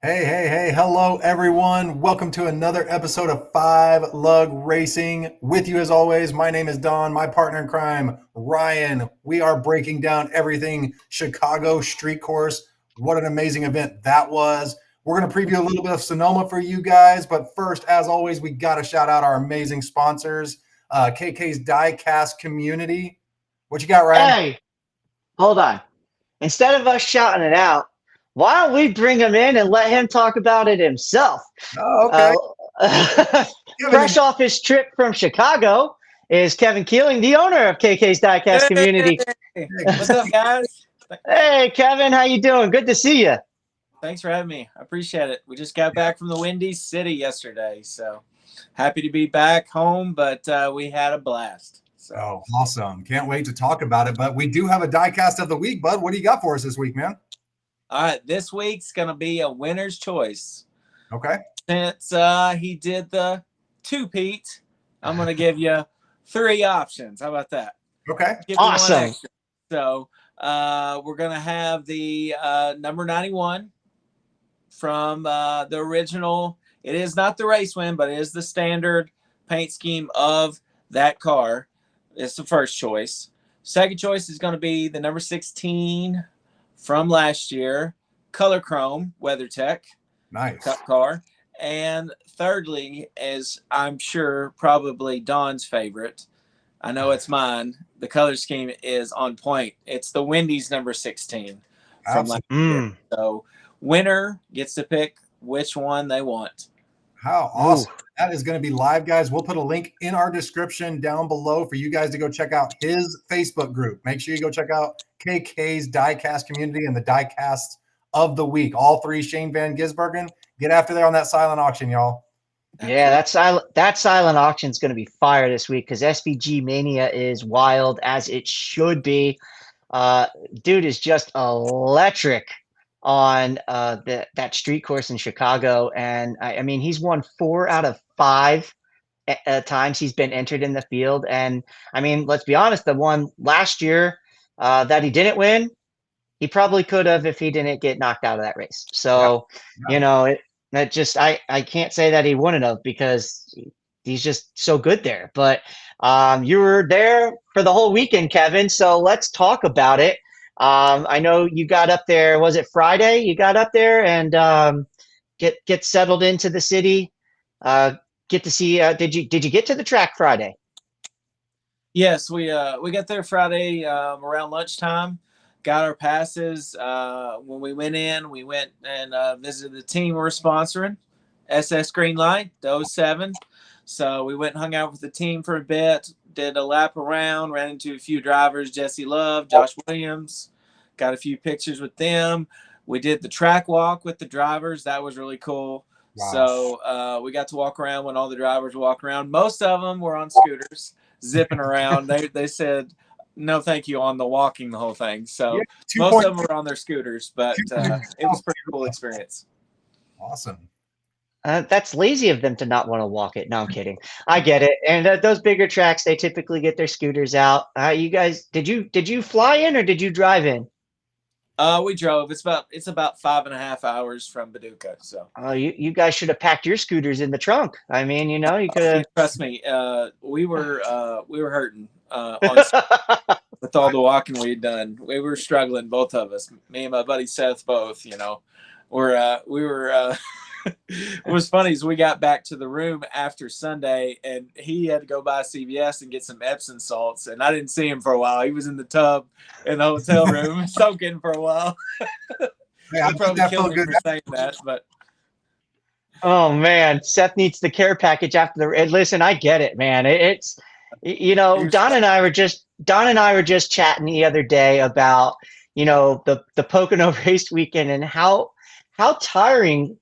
Hey, hello everyone. Welcome to another episode of 5 Lug Racing. With you as always, my name is Don, my partner in crime, Ryan. We are breaking down everything Chicago Street Course. What an amazing event that was. We're going to preview a little bit of Sonoma for you guys, but first, as always, we got to shout out our amazing sponsors, KK's Diecast community. What you got, Ryan? Hey, hold on. Instead of us shouting it out, why don't we bring him in and let him talk about it himself? Oh, okay. Uh, Kevin, fresh off his trip from Chicago is Kevin Keeling, the owner of KK's Diecast Community. Hey, what's up, guys? Hey, Kevin, how you doing? Good to see you. Thanks for having me. I appreciate it. We just got back from the Windy City yesterday, so happy to be back home, but we had a blast. So, oh, awesome. Can't wait to talk about it. But we do have a diecast of the week, bud. What do you got for us this week, man? all right, this week's going to be a winner's choice. Okay. Since he did the two-peat, I'm going to give you 3 options. How about that? Okay. Give you Awesome. one extra. So we're going to have the number 91 from the original. It is not the race win, but it is the standard paint scheme of that car. It's the first choice. Second choice is going to be the number 16 from last year, Color Chrome WeatherTech Nice. Cup car. And thirdly, as I'm sure probably Don's favorite, I know it's mine, the color scheme is on point. It's the Wendy's number 16 from last year. Mm. So winner gets to pick which one they want. How awesome. That is going to be live, guys. We'll put a link in our description down below for you guys to go check out his Facebook group. Make sure you go check out KK's Diecast community and the Diecast of the week. All 3 Shane Van Gisbergen. Get after there on that silent auction, y'all. Yeah, that silent auction is going to be fire this week because SVG Mania is wild as it should be. Dude is just electric on that street course in Chicago, and I mean he's won 4 out of 5 times he's been entered in the field. And I mean, let's be honest, the one last year that he didn't win, he probably could have if he didn't get knocked out of that race. So, Yeah. you know, that just I can't say that he wouldn't have because he's just so good there. But you were there for the whole weekend, Kevin. So let's talk about it. I know you got up there. Was it Friday? You got up there and get settled into the city. Get to see. Did you get to the track Friday? Yes, we got there Friday around lunchtime. Got our passes. When we went in, we went and visited the team we're sponsoring, SS Greenlight, the 07. So we went and hung out with the team for a bit, did a lap around, ran into a few drivers, Jesse Love, Josh Williams, got a few pictures with them. We did the track walk with the drivers. That was really cool. Wow. So we got to walk around when all the drivers walk around. Most of them were on scooters, zipping around. They said, no, thank you on the walking the whole thing. So Yeah, most of them were on their scooters, but it was a pretty cool experience. Awesome. That's lazy of them to not want to walk it. No, I'm kidding. I get it. And those bigger tracks, they typically get their scooters out. You guys, did you fly in or did you drive in? We drove. It's about 5.5 hours from Paducah. So You guys should have packed your scooters in the trunk. I mean, you could trust me, we were hurting I, with all the walking we'd done. We were struggling, both of us. Me and my buddy Seth both. We were. It was funny as we got back to the room after Sunday, and he had to go by CVS and get some Epsom salts, and I didn't see him for a while. He was in the tub in the hotel room soaking for a while. Hey, I He bet probably that killed felt me good. for saying that, but Oh man, Seth needs the care package after the. And listen, I get it, man. It's you're Don and I were just chatting the other day about the Pocono race weekend and how tiring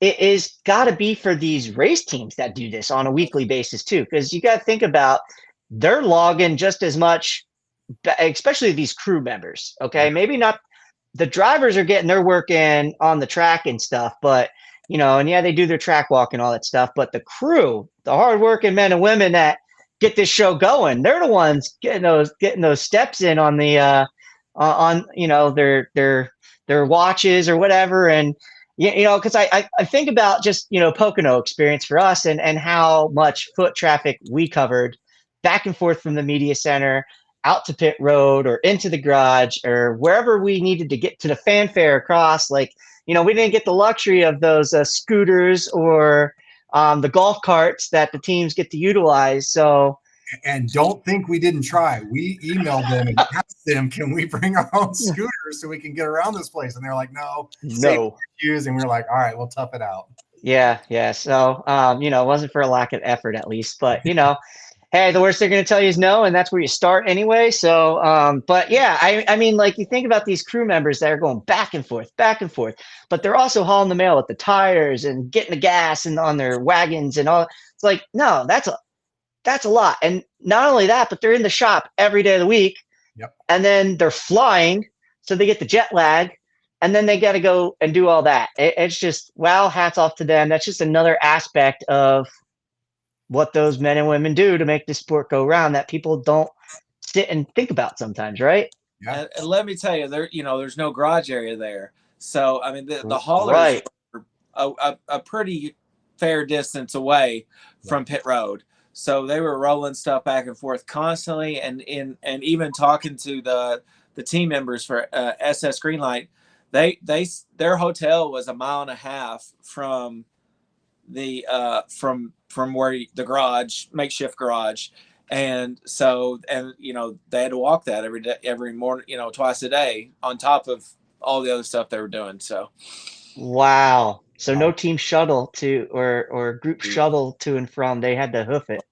it is got to be for these race teams that do this on a weekly basis too, because you got to think about they're logging just as much, especially these crew members. Okay, maybe not the drivers are getting their work in on the track and stuff, but and yeah, they do their track walk and all that stuff. But the crew, the hardworking men and women that get this show going, they're the ones getting those steps in on the on their watches or whatever. And Yeah, because I think about just, Pocono experience for us and how much foot traffic we covered back and forth from the media center out to pit road or into the garage or wherever we needed to get to the fanfare across. Like, we didn't get the luxury of those scooters or the golf carts that the teams get to utilize. So, And don't think we didn't try. We emailed them and asked them, can we bring our own scooters so we can get around this place? And they're like, no, safety no. issues. And we we're like, all right, we'll tough it out. Yeah. So, it wasn't for a lack of effort at least, but, hey, the worst they're going to tell you is no, and that's where you start anyway. So, but yeah, I mean, like you think about these crew members that are going back and forth, but they're also hauling the mail with the tires and getting the gas and on their wagons and all. It's like, no, that's a lot. And not only that, but they're in the shop every day of the week. Yep. And then they're flying, so they get the jet lag, and then they got to go and do all that. It's just, wow, hats off to them. That's just another aspect of what those men and women do to make the sport go round that people don't sit and think about sometimes, right? Yeah. And let me tell you, there's no garage area there. So, I mean, the haulers Right. were a pretty fair distance away from pit road. So they were rolling stuff back and forth constantly, and even talking to the team members for SS Greenlight, their hotel was a mile and a half from the from where the garage, makeshift garage, and so they had to walk that every day, every morning, twice a day, on top of all the other stuff they were doing. So Wow. So no team shuttle to or group shuttle to and from. They had to hoof it.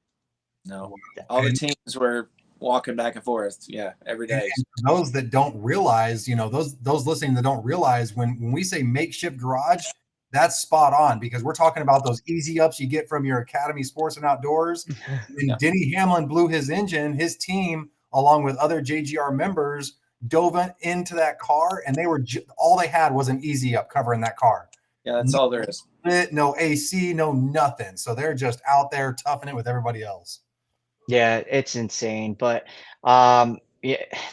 no, all the teams were walking back and forth, every day. And for those that don't realize, those listening that don't realize when we say makeshift garage, that's spot on, because we're talking about those easy ups you get from your Academy Sports and Outdoors. When Yeah. Denny Hamlin blew his engine, his team, along with other JGR members, dove into that car, and they were all they had was an easy up covering that car. Yeah, that's all there is. No AC, no nothing. So they're just out there toughing it with everybody else. Yeah, it's insane. But yeah,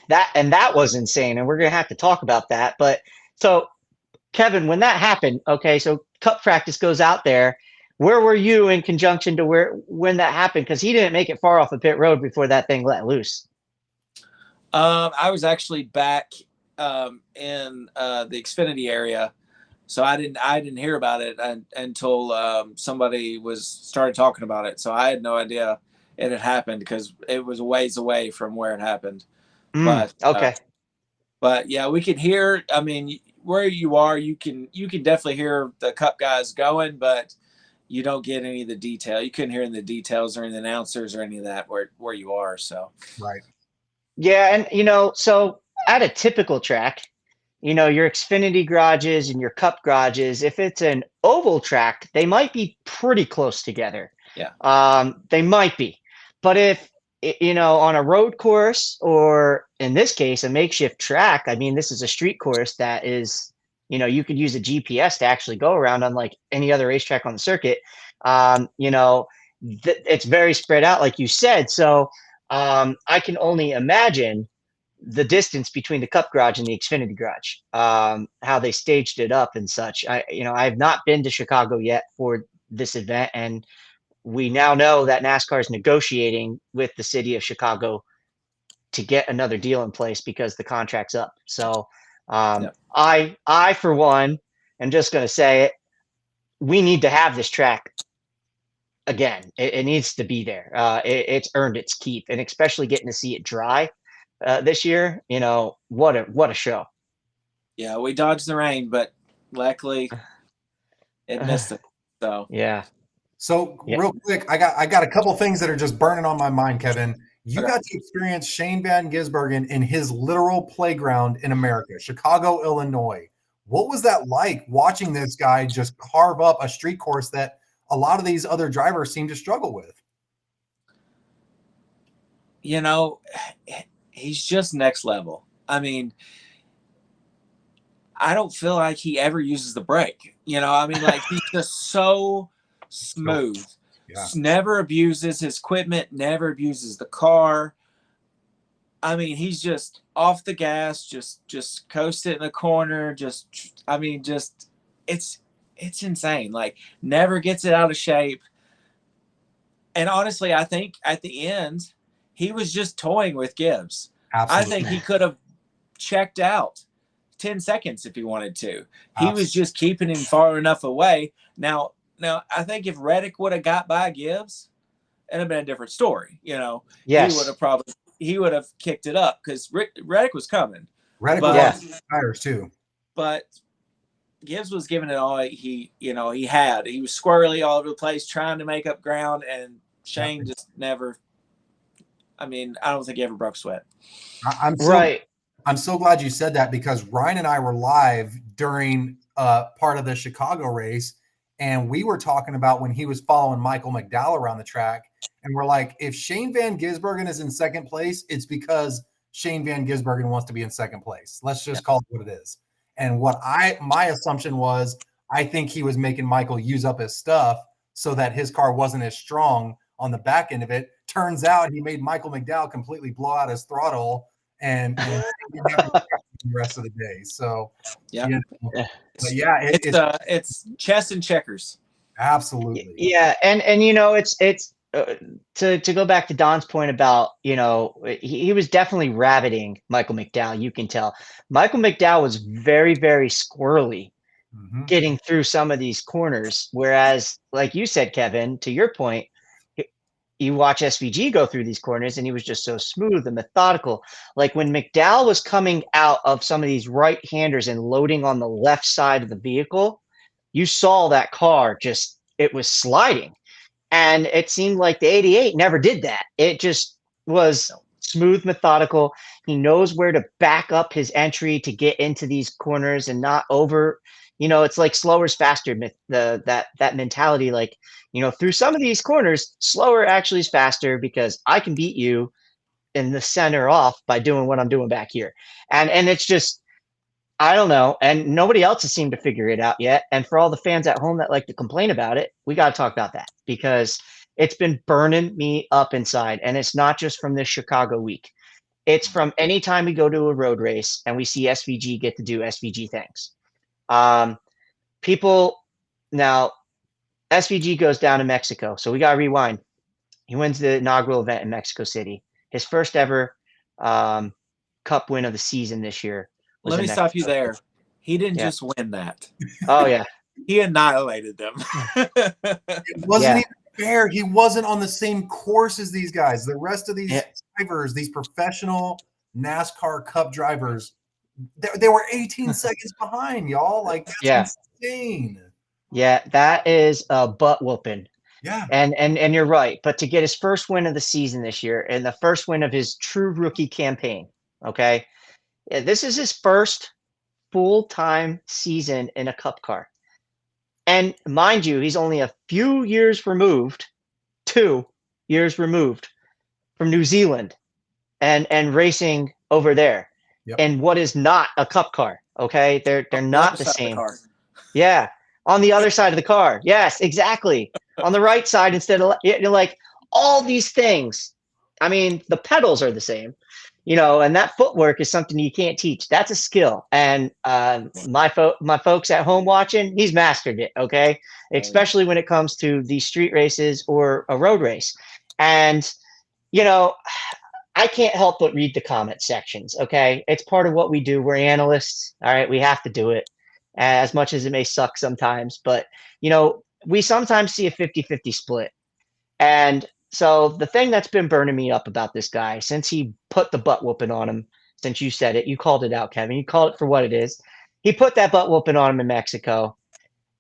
that was insane, and we're gonna have to talk about that. But so Kevin, when that happened, okay, so Cup practice goes out there. Where were you in conjunction to when that happened? Because he didn't make it far off the pit road before that thing let loose. I was actually back in the Xfinity area, so I didn't hear about it until somebody started talking about it. So I had no idea it had happened because it was a ways away from where it happened. Okay. But yeah, we could hear. I mean, where you are, you can definitely hear the Cup guys going, but you don't get any of the detail. You couldn't hear any of the details or any of the announcers or any of that where you are. So Right. Yeah, and so at a typical track, your Xfinity garages and your Cup garages, if it's an oval track, they might be pretty close together. Yeah. They might be. But if on a road course, or in this case a makeshift track, I mean, this is a street course that is, you could use a GPS to actually go around, unlike any other racetrack on the circuit. It's very spread out, like you said. So I can only imagine the distance between the Cup garage and the Xfinity garage, how they staged it up and such. I have not been to Chicago yet for this event, and we now know that NASCAR is negotiating with the city of Chicago to get another deal in place because the contract's up. So I for one am just going to say it. We need to have this track again. It needs to be there. It's earned its keep, and especially getting to see it dry this year. What a show. Yeah, we dodged the rain, but luckily it missed it. So yeah. So real quick, I got a couple things that are just burning on my mind, Kevin. You Okay. got to experience Shane Van Gisbergen in his literal playground in America, Chicago, Illinois. What was that like, watching this guy just carve up a street course that a lot of these other drivers seem to struggle with? He's just next level. I mean, I don't feel like he ever uses the brake. I mean, like, he's just so smooth. Yeah. Never abuses his equipment, never abuses the car. I mean, he's just off the gas, just coast it in the corner. Just it's insane. Like, never gets it out of shape. And honestly, I think at the end, he was just toying with Gibbs. Absolutely. I think he could have checked out 10 seconds if he wanted to. He was just keeping him far enough away. Now, I think if Reddick would have got by Gibbs, it'd have been a different story. Yes. He would have kicked it up because Reddick was coming. Reddick was on tires too. But Gibbs was giving it all he had. He was squirrely all over the place, trying to make up ground, and Shane just never. I mean, I don't think he ever broke sweat. I'm so glad you said that, because Ryan and I were live during part of the Chicago race, and we were talking about when he was following Michael McDowell around the track, and we're like, if Shane Van Gisbergen is in second place, it's because Shane Van Gisbergen wants to be in second place. Let's just call it what it is. And my assumption was, I think he was making Michael use up his stuff so that his car wasn't as strong on the back end of it. Turns out he made Michael McDowell completely blow out his throttle and the rest of the day. So it's chess and checkers. Absolutely. Yeah, and it's to go back to Don's point about, he was definitely rabbiting Michael McDowell. You can tell Michael McDowell was very, very squirrely getting through some of these corners. Whereas, like you said, Kevin, to your point, you watch SVG go through these corners and he was just so smooth and methodical. Like when McDowell was coming out of some of these right-handers and loading on the left side of the vehicle, you saw that car it was sliding. And it seemed like the 88 never did that. It just was smooth, methodical. He knows where to back up his entry to get into these corners and not over. It's like slower is faster. That mentality, like, through some of these corners, slower actually is faster because I can beat you in the center off by doing what I'm doing back here. And it's just, I don't know. And nobody else has seemed to figure it out yet. And for all the fans at home that like to complain about it, we got to talk about that, because it's been burning me up inside. And it's not just from this Chicago week. It's from any time we go to a road race and we see SVG get to do SVG things. People now, SVG goes down to Mexico. So we got to rewind. He wins the inaugural event in Mexico City. His first ever cup win of the season this year. Let me stop you there. He didn't just win that. Oh, yeah. He annihilated them. It wasn't even fair. He wasn't on the same course as these guys. The rest of these drivers, these professional NASCAR Cup drivers, they were 18 seconds behind, y'all. Like, that's insane. Yeah, that is a butt whooping. Yeah. And you're right. But to get his first win of the season this year and the first win of his true rookie campaign, okay? Yeah, this is his first full-time season in a Cup car. And mind you, he's only a few years removed, 2 years removed from New Zealand and racing over there. Yep. And what is not a Cup car, okay? They're not the same. Yeah, on the other side of the car. Yes, exactly. On the right side instead of like all these things. I mean, the pedals are the same. And that footwork is something you can't teach. That's a skill. And my folks at home watching, he's mastered it, okay? Especially when it comes to these street races or a road race. And, I can't help but read the comment sections, okay? It's part of what we do. We're analysts, all right? We have to do it, as much as it may suck sometimes. But, we sometimes see a 50-50 split. And so the thing that's been burning me up about this guy since he put the butt whooping on him, since you said it, you called it out, Kevin. You called it for what it is. He put that butt whooping on him in Mexico.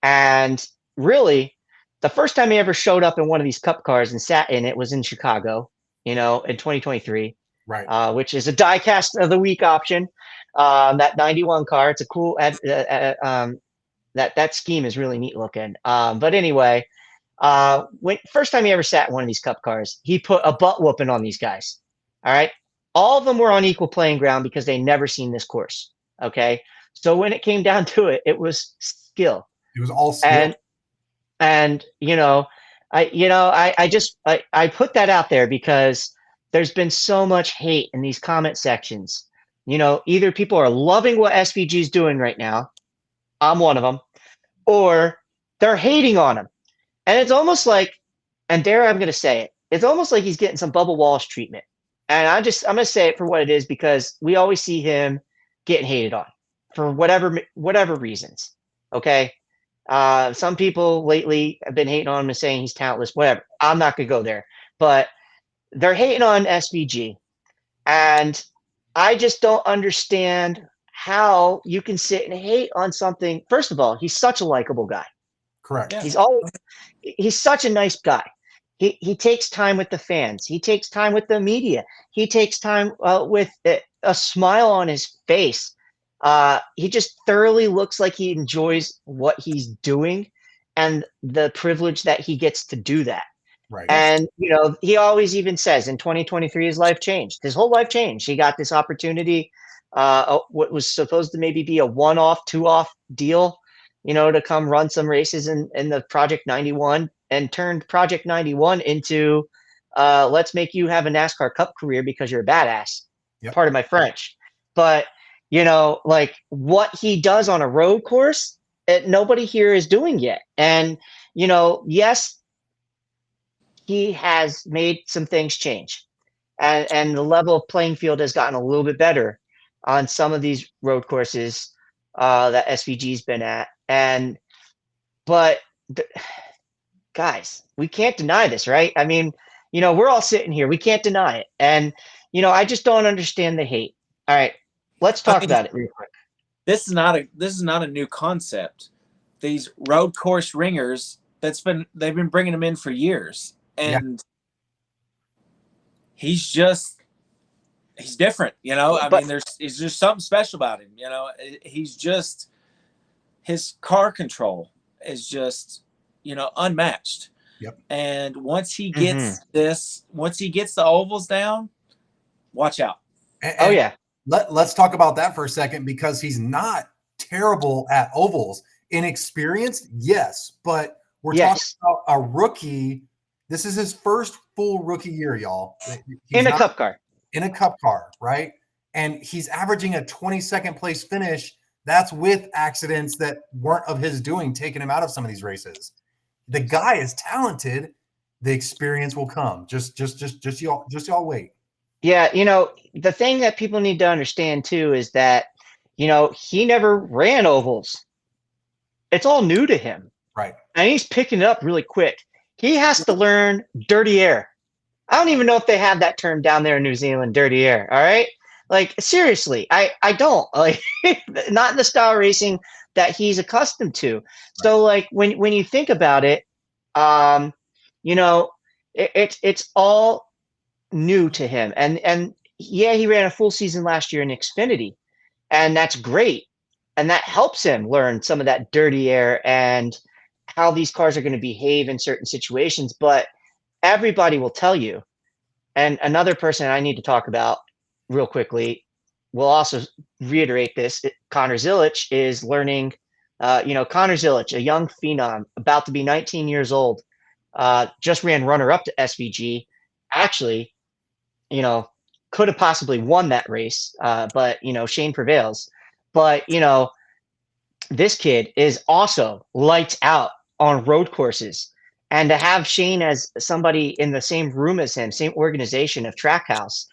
And really, the first time he ever showed up in one of these Cup cars and sat in it was in Chicago, in 2023, right? Which is a Diecast of the week option. That 91 car, it's a cool. That scheme is really neat looking. But anyway. When first time he ever sat in one of these Cup cars, he put a butt whooping on these guys. All right. All of them were on equal playing ground because they never seen this course. Okay. So when it came down to it, it was skill. It was all skill. And I put that out there because there's been so much hate in these comment sections. Either people are loving what SVG is doing right now. I'm one of them. or they're hating on him. And it's almost like, and dare I'm going to say it, it's almost like he's getting some Bubba Walsh treatment. And I'm going to say it for what it is, because we always see him getting hated on for whatever reasons. Okay. Some people lately have been hating on him and saying he's talentless, whatever. I'm not going to go there, but they're hating on SVG. And I just don't understand how you can sit and hate on something. First of all, he's such a likable guy. Correct. Yeah. He's such a nice guy. He takes time with the fans. He takes time with the media. He takes time with a smile on his face. He just thoroughly looks like he enjoys what he's doing and the privilege that he gets to do that. Right. And, he always even says in 2023, his life changed. His whole life changed. He got this opportunity, what was supposed to maybe be a one-off, two-off deal, to come run some races in the Project 91, and turned Project 91 into let's make you have a NASCAR Cup career because you're a badass. Yep. Part of my French. But, like what he does on a road course, nobody here is doing yet. And, yes, he has made some things change, and the level of playing field has gotten a little bit better on some of these road courses that SVG's been at. But guys, we can't deny this, right? I mean, we're all sitting here. We can't deny it. And, I just don't understand the hate. All right, let's talk about it real quick. This is not a new concept. These road course ringers, they've been bringing them in for years. And he's different, I mean, there's just something special about him, he's just, his car control is just, unmatched. Yep. And once he gets the ovals down, watch out. And let's talk about that for a second, because he's not terrible at ovals. Inexperienced, yes, but we're talking about a rookie. This is his first full rookie year, y'all. In a cup car. In a cup car, right? And he's averaging a 22nd place finish. That's with accidents that weren't of his doing, taking him out of some of these races. The guy is talented. The experience will come. Just y'all wait. Yeah, the thing that people need to understand too is that, he never ran ovals. It's all new to him. Right. And he's picking it up really quick. He has to learn dirty air. I don't even know if they have that term down there in New Zealand, dirty air. All right. Like, seriously, I don't like not in the style of racing that he's accustomed to. Right. So like when you think about it, it's all new to him. And yeah, he ran a full season last year in Xfinity, and that's great. And that helps him learn some of that dirty air and how these cars are going to behave in certain situations. But everybody will tell you, and another person I need to talk about real quickly will also reiterate this. Connor Zilisch is learning, Connor Zilisch, a young phenom, about to be 19 years old, just ran runner-up to SVG. Actually, could have possibly won that race, but, Shane prevails. But, this kid is also lights out on road courses. And to have Shane as somebody in the same room as him, same organization of Trackhouse,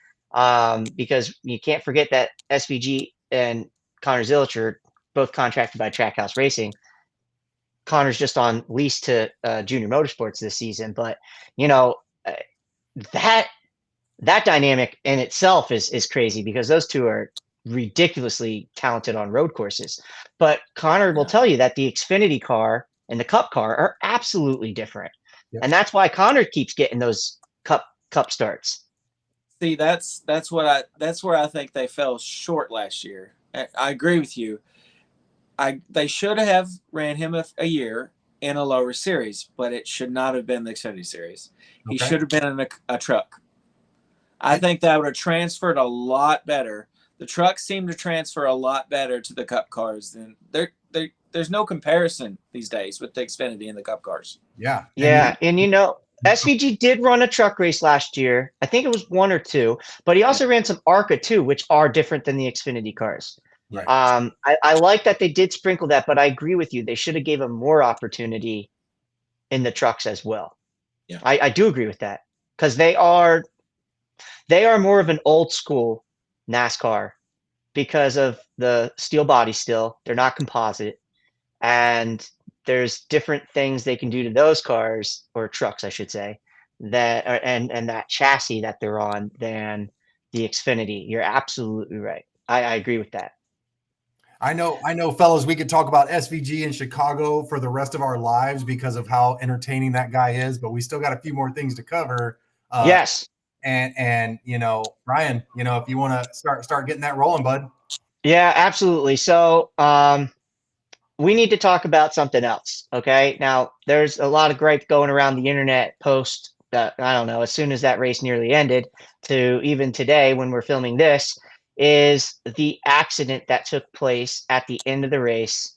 because you can't forget that SVG and Connor Zilisch are both contracted by Trackhouse Racing. Connor's just on lease to Junior Motorsports this season, but that dynamic in itself is crazy, because those two are ridiculously talented on road courses. But Connor will tell you that the Xfinity car and the Cup car are absolutely different. Yep. And that's why Connor keeps getting those cup starts. See, that's where I think they fell short last year. I agree with you. They should have ran him a year in a lower series, but it should not have been the Xfinity series. He should have been in a truck. I think that would have transferred a lot better. The trucks seem to transfer a lot better to the Cup cars than there's no comparison these days with the Xfinity and the Cup cars. Yeah. Yeah. And SVG did run a truck race last year. I think it was one or two, but he also ran some ARCA too, which are different than the Xfinity cars. Right. I like that they did sprinkle that, but I agree with you. They should have gave them more opportunity in the trucks as well. Yeah. I do agree with that because they are more of an old school NASCAR because of the steel body still. They're not composite. And there's different things they can do to those cars or trucks, I should say, that are, and that chassis that they're on than the Xfinity. You're absolutely right. I agree with that. I know, fellas, we could talk about SVG in Chicago for the rest of our lives because of how entertaining that guy is, but we still got a few more things to cover. Yes. And Ryan, if you want to start getting that rolling, bud. Yeah, absolutely. So we need to talk about something else. Okay. Now, there's a lot of gripe going around the internet post that, I don't know, as soon as that race nearly ended to even today when we're filming this, is the accident that took place at the end of the race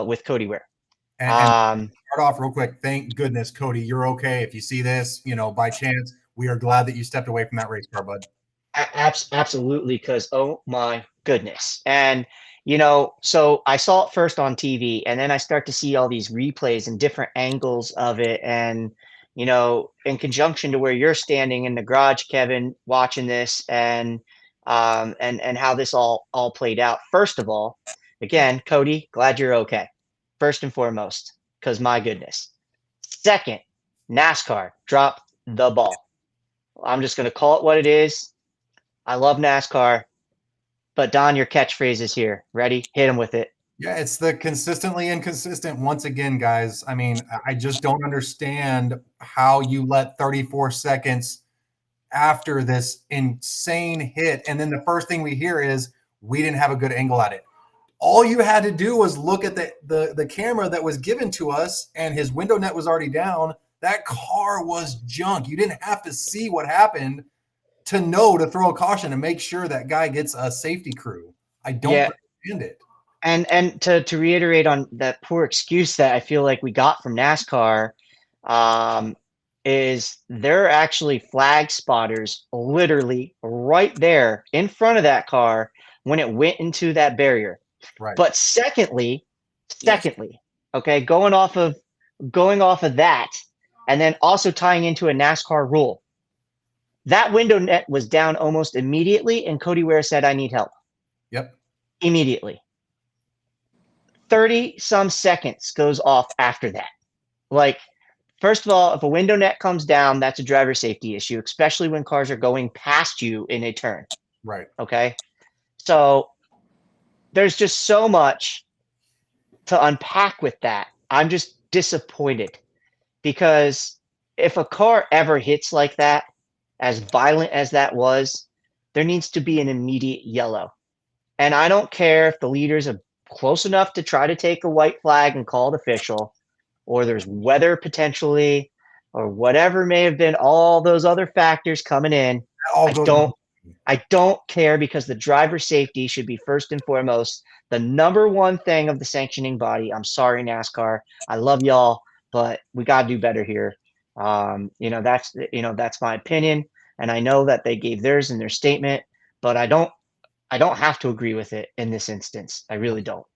with Cody Ware. And start off real quick. Thank goodness, Cody, you're okay. If you see this, by chance, we are glad that you stepped away from that race car, bud. Absolutely, because oh my goodness. And so I saw it first on TV, and then I start to see all these replays and different angles of it. And in conjunction to where you're standing in the garage, Kevin, watching this, and how this all played out. First of all, again, Cody, glad you're okay. First and foremost, because my goodness. Second, NASCAR dropped the ball. I'm just going to call it what it is. I love NASCAR, but Don, your catchphrase is here. Ready? Hit him with it. Yeah, it's the consistently inconsistent once again, guys. I mean, I just don't understand how you let 34 seconds after this insane hit, and then the first thing we hear is we didn't have a good angle at it. All you had to do was look at the camera that was given to us, and his window net was already down. That car was junk. You didn't have to see what happened to know to throw a caution and make sure that guy gets a safety crew. I don't understand it. And to reiterate on that poor excuse that I feel like we got from NASCAR, is there are actually flag spotters literally right there in front of that car when it went into that barrier. Right. But secondly, okay, going off of that, and then also tying into a NASCAR rule. That window net was down almost immediately, and Cody Ware said, "I need help." Yep. Immediately. 30 some seconds goes off after that. Like, first of all, if a window net comes down, that's a driver safety issue, especially when cars are going past you in a turn. Right. Okay. So there's just so much to unpack with that. I'm just disappointed because if a car ever hits like that, as violent as that was, there needs to be an immediate yellow. And I don't care if the leaders are close enough to try to take a white flag and call it official, or there's weather potentially, or whatever may have been all those other factors coming in. I don't care because the driver safety should be first and foremost the number one thing of the sanctioning body. I'm sorry, NASCAR. I love y'all, but we got to do better here. That's my opinion, and I know that they gave theirs in their statement, but I don't have to agree with it in this instance. I really don't.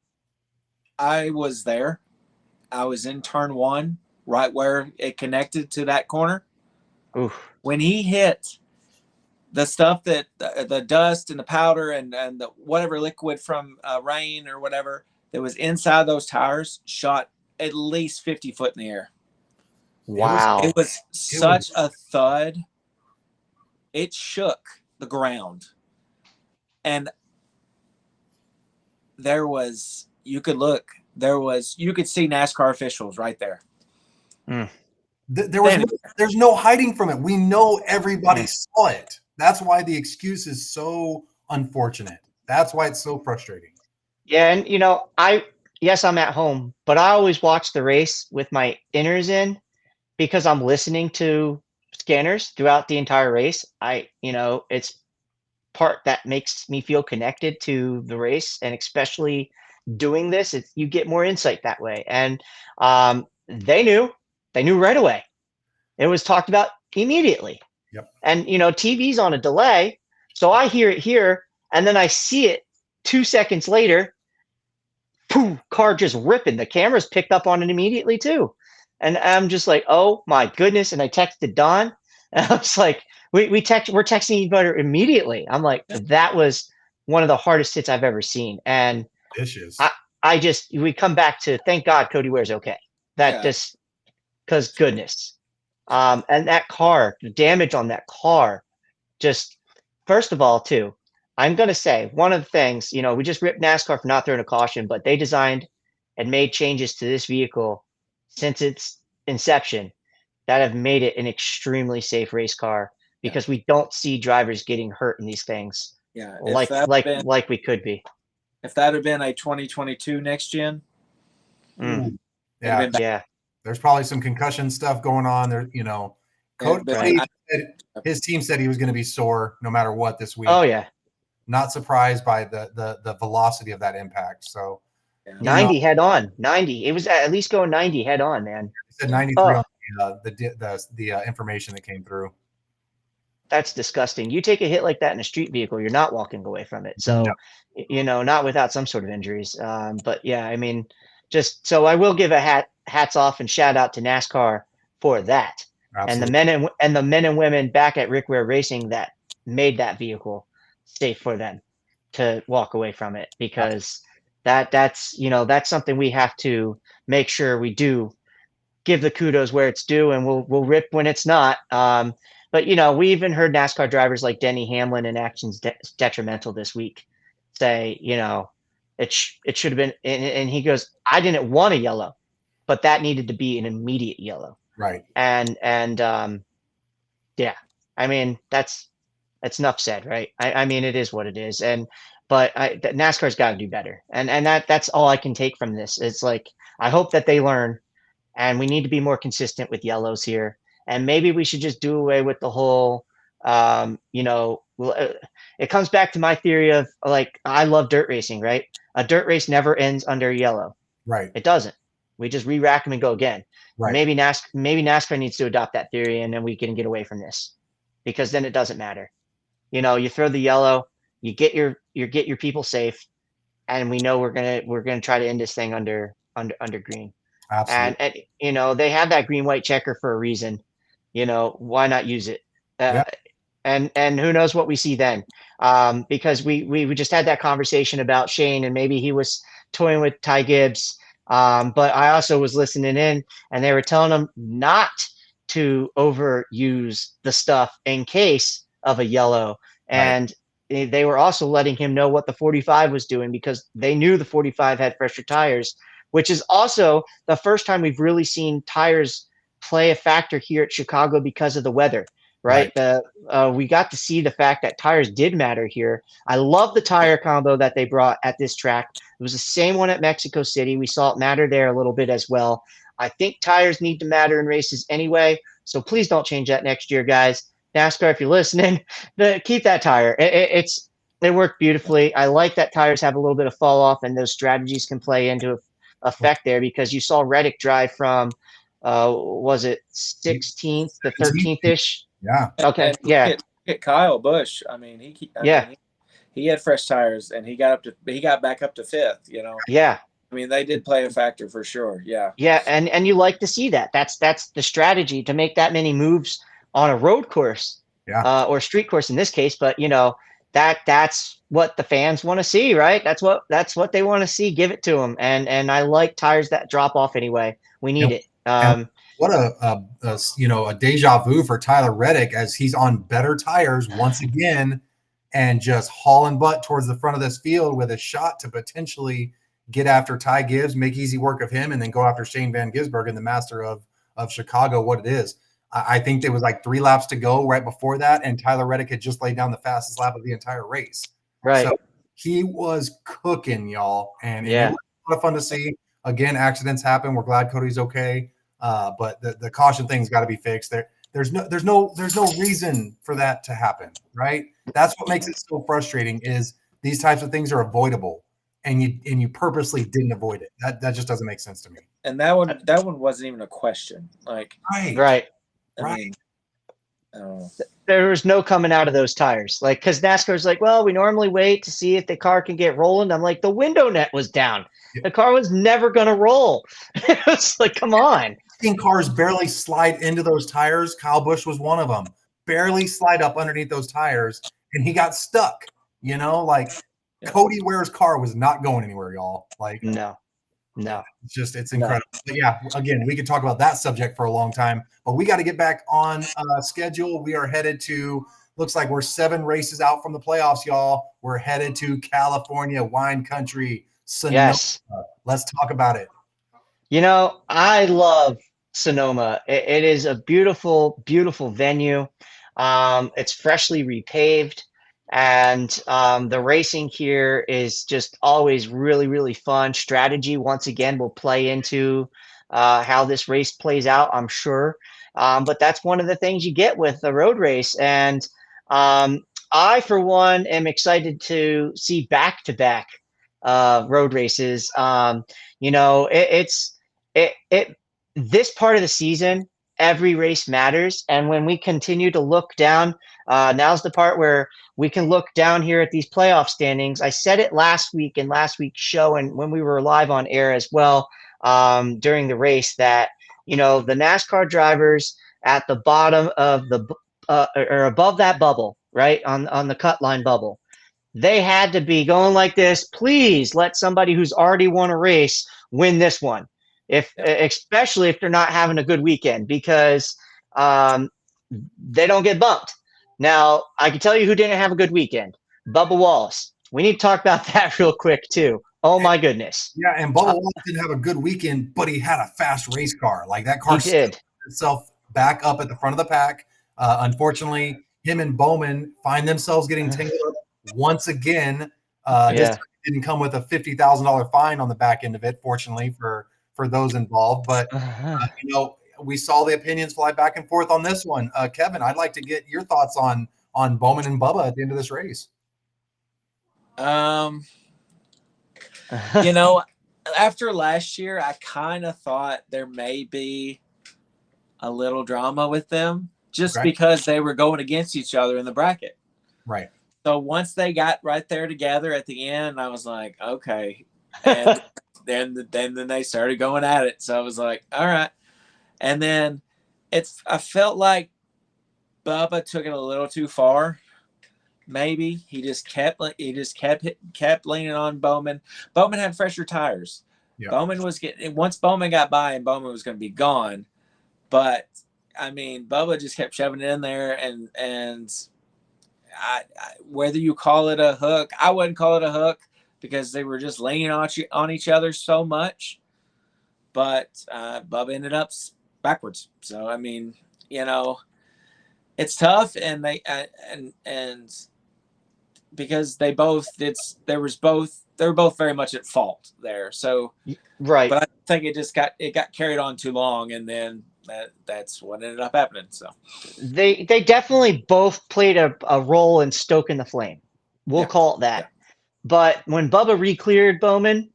I was there. I was in turn one, right where it connected to that corner. Oof. When he hit the stuff that the dust and the powder and the whatever liquid from rain or whatever that was inside those tires shot at least 50 foot in the air. Wow. It was such a thud. It shook the ground. And you could see NASCAR officials right there. Mm. There's no hiding from it. We know everybody saw it. That's why the excuse is so unfortunate. That's why it's so frustrating. Yeah, and yes, I'm at home, but I always watch the race with my inners in because I'm listening to scanners throughout the entire race. It's part that makes me feel connected to the race, and especially doing this, you get more insight that way. And they knew right away. It was talked about immediately. Yep. And TV's on a delay, so I hear it here, and then I see it 2 seconds later, poof, car just ripping. The cameras picked up on it immediately too. And I'm just like, oh my goodness. And I texted Don, and I was like, we're texting each other immediately. I'm like, that was one of the hardest hits I've ever seen. And Vicious. we come back to, thank God Cody Ware's okay. That just, because goodness. And that car, the damage on that car, just, first of all, too, I'm going to say one of the things, we just ripped NASCAR for not throwing a caution, but they designed and made changes to this vehicle since its inception that have made it an extremely safe race car because we don't see drivers getting hurt in these things. Yeah. Like we could be. If that had been a 2022 next gen. Yeah. There's probably some concussion stuff going on there. Cody, his team said he was going to be sore no matter what this week. Oh yeah. Not surprised by the velocity of that impact. So 90 head on. 90. It was at least going 90 head on, man. He said 93 on the information that came through. That's disgusting. You take a hit like that in a street vehicle, you're not walking away from it. So, not without some sort of injuries. But yeah, I mean, just so I will give a hats off and shout out to NASCAR for that. Absolutely. And the men and women back at Rick Ware Racing that made that vehicle safe for them to walk away from it, because that's something we have to make sure we do give the kudos where it's due, and we'll rip when it's not. But we even heard NASCAR drivers like Denny Hamlin in Actions Detrimental this week say, it should have been, and he goes, I didn't want a yellow, but that needed to be an immediate yellow. Right. And yeah, I mean, that's enough said, right? I mean, it is what it is. But NASCAR's got to do better. And that's all I can take from this. It's like, I hope that they learn, and we need to be more consistent with yellows here. And maybe we should just do away with the whole, it comes back to my theory of, like, I love dirt racing, right? A dirt race never ends under yellow. Right. It doesn't. We just re-rack them and go again. Right. Maybe NASCAR needs to adopt that theory, and then we can get away from this, because then it doesn't matter. You throw the yellow, you get your people safe, and we know we're gonna try to end this thing under green. Absolutely. And they have that green-white checker for a reason. Why not use it? And who knows what we see then? Because we just had that conversation about Shane, and maybe he was toying with Ty Gibbs. But I also was listening in, and they were telling him not to overuse the stuff in case of a yellow. And they were also letting him know what the 45 was doing, because they knew the 45 had fresher tires, which is also the first time we've really seen tires play a factor here at Chicago because of the weather, right? We got to see the fact that tires did matter here. I love the tire combo that they brought at this track. It was the same one at Mexico City. We saw it matter there a little bit as well. I think tires need to matter in races anyway, so please don't change that next year, guys. NASCAR, if you're listening, keep that tire. It worked beautifully. I like that tires have a little bit of fall off, and those strategies can play into effect there, because you saw Reddick drive from, was it 16th to 13th ish? Yeah. Okay. And yeah. Get Kyle Busch. I mean, he had fresh tires, and he got back up to 5th. Yeah. I mean, they did play a factor for sure. Yeah. Yeah, and you like to see that. That's the strategy, to make that many moves on a road course, or street course in this case. But that's what the fans want to see, right? That's what they want to see. Give it to them. And I like tires that drop off anyway. We need it. What a deja vu for Tyler Reddick, as he's on better tires once again, and just hauling butt towards the front of this field with a shot to potentially get after Ty Gibbs, make easy work of him, and then go after Shane Van Gisbergen, the master of Chicago, what it is. I think there was like 3 laps to go right before that, and Tyler Reddick had just laid down the fastest lap of the entire race. Right. So he was cooking, y'all, and yeah, it was a lot of fun to see. Again, accidents happen. We're glad Cody's okay, but the caution thing's got to be fixed. There's no reason for that to happen, right? That's what makes it so frustrating. Is these types of things are avoidable, and you purposely didn't avoid it. That just doesn't make sense to me. And that one wasn't even a question. Like right. I mean, Oh, There was no coming out of those tires. Like, because NASCAR's like, well, we normally wait to see if the car can get rolling. I'm like, the window net was down. The car was never going to roll. It's like, come on. Seen cars barely slide into those tires. Kyle Busch was one of them. Barely slide up underneath those tires, and he got stuck. You know, like Cody Ware's car was not going anywhere, y'all. Like, No. it's incredible. But yeah, again, we could talk about that subject for a long time, but we got to get back on schedule. We are headed to, looks like we're 7 races out from the playoffs, y'all. We're headed to California, wine country, Sonoma. Yes. Let's talk about it. I love Sonoma. It is a beautiful, beautiful venue. It's freshly repaved, and the racing here is just always really, really fun. Strategy, once again, will play into how this race plays out, I'm sure. But that's one of the things you get with a road race. And I, for one, am excited to see back-to-back road races. It's this part of the season, every race matters. And when we continue to look down, now's the part where we can look down here at these playoff standings. I said it last week in last week's show, and when we were live on air as well, during the race, that the NASCAR drivers at the bottom of the or above that bubble, right on the cut line bubble, they had to be going like this. Please let somebody who's already won a race win this one, especially if they're not having a good weekend, because they don't get bumped. Now, I can tell you who didn't have a good weekend: Bubba Wallace. We need to talk about that real quick too. Oh my goodness. Yeah, and Bubba Wallace didn't have a good weekend, but he had a fast race car. Like, that car did itself back up at the front of the pack. Unfortunately, him and Bowman find themselves getting tangled up once again. This time it didn't come with a $50,000 fine on the back end of it, fortunately for those involved. But we saw the opinions fly back and forth on this one. Kevin, I'd like to get your thoughts on Bowman and Bubba at the end of this race. After last year, I kind of thought there may be a little drama with them, just because they were going against each other in the bracket. Right. So once they got right there together at the end, I was like, okay. And then they started going at it. So I was like, all right. And then I felt like Bubba took it a little too far. Maybe he just kept leaning on Bowman. Bowman had fresher tires. Yep. Once Bowman got by, and Bowman was going to be gone. But I mean, Bubba just kept shoving it in there, and I whether you call it a hook, I wouldn't call it a hook, because they were just leaning on each other so much. But Bubba ended up backwards. So I mean, it's tough, and they because they were both very much at fault there. So right. But I think it got carried on too long, and then that's what ended up happening. So they definitely both played a role in stoking the flame. We'll call it that. Yeah. But when Bubba re-cleared Bowman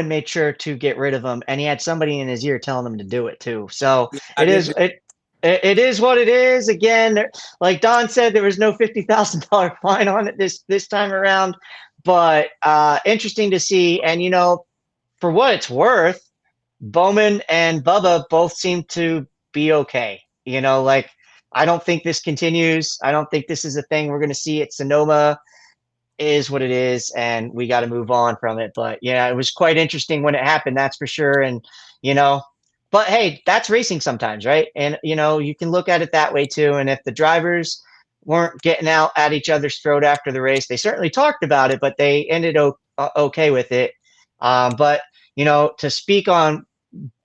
made sure to get rid of him, and he had somebody in his ear telling him to do it too. So it is what it is. Again, like Don said, there was no $50,000 fine on it this time around, but interesting to see. And for what it's worth, Bowman and Bubba both seem to be okay. I don't think this continues. I don't think this is a thing we're going to see at Sonoma. Is what it is, and we got to move on from it. But yeah, it was quite interesting when it happened, that's for sure. And but hey, that's racing sometimes, right? And you can look at it that way too. And if the drivers weren't getting out at each other's throat after the race, they certainly talked about it, but they ended okay with it. But to speak on,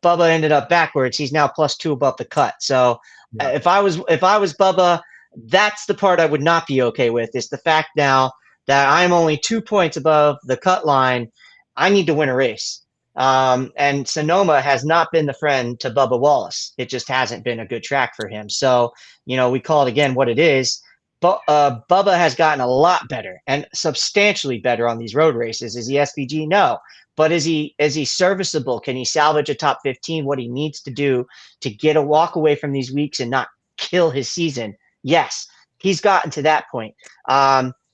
Bubba ended up backwards. He's now +2 above the cut. So if I was Bubba, that's the part I would not be okay with, is the fact now that I'm only 2 points above the cut line. I need to win a race. And Sonoma has not been the friend to Bubba Wallace. It just hasn't been a good track for him. So, we call it again what it is. But Bubba has gotten a lot better, and substantially better, on these road races. Is he SVG? No. But is he serviceable? Can he salvage a top 15? What he needs to do to get a walk away from these weeks and not kill his season. Yes, he's gotten to that point.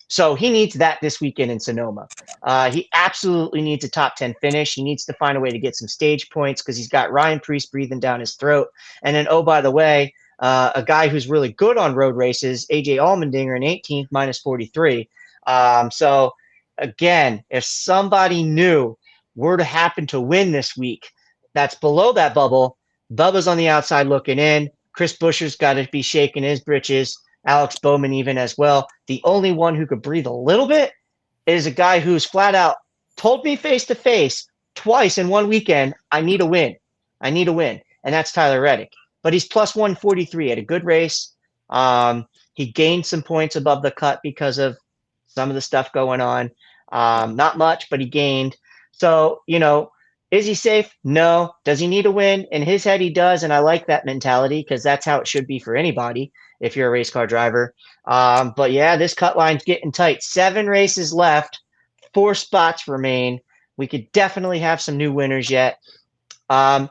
So he needs that this weekend in Sonoma. He absolutely needs a top 10 finish. He needs to find a way to get some stage points because he's got Ryan Preece breathing down his throat. And then, oh, by the way, a guy who's really good on road races, AJ Allmendinger in 18th, minus 43. So, again, if somebody new were to happen to win this week, that's below that bubble. Bubba's on the outside looking in. Chris Buescher's got to be shaking his britches. Alex Bowman even as well. The only one who could breathe a little bit is a guy who's flat out told me face to face twice in one weekend, I need a win. I need a win. And that's Tyler Reddick. But he's plus 143 at a good race. He gained some points above the cut because of some of the stuff going on. Not much, but he gained. So, is he safe? No. Does he need a win? In his head, he does. And I like that mentality because that's how it should be for anybody if you're a race car driver. But yeah, this cut line's getting tight. 7 races left, 4 spots remain. We could definitely have some new winners yet. And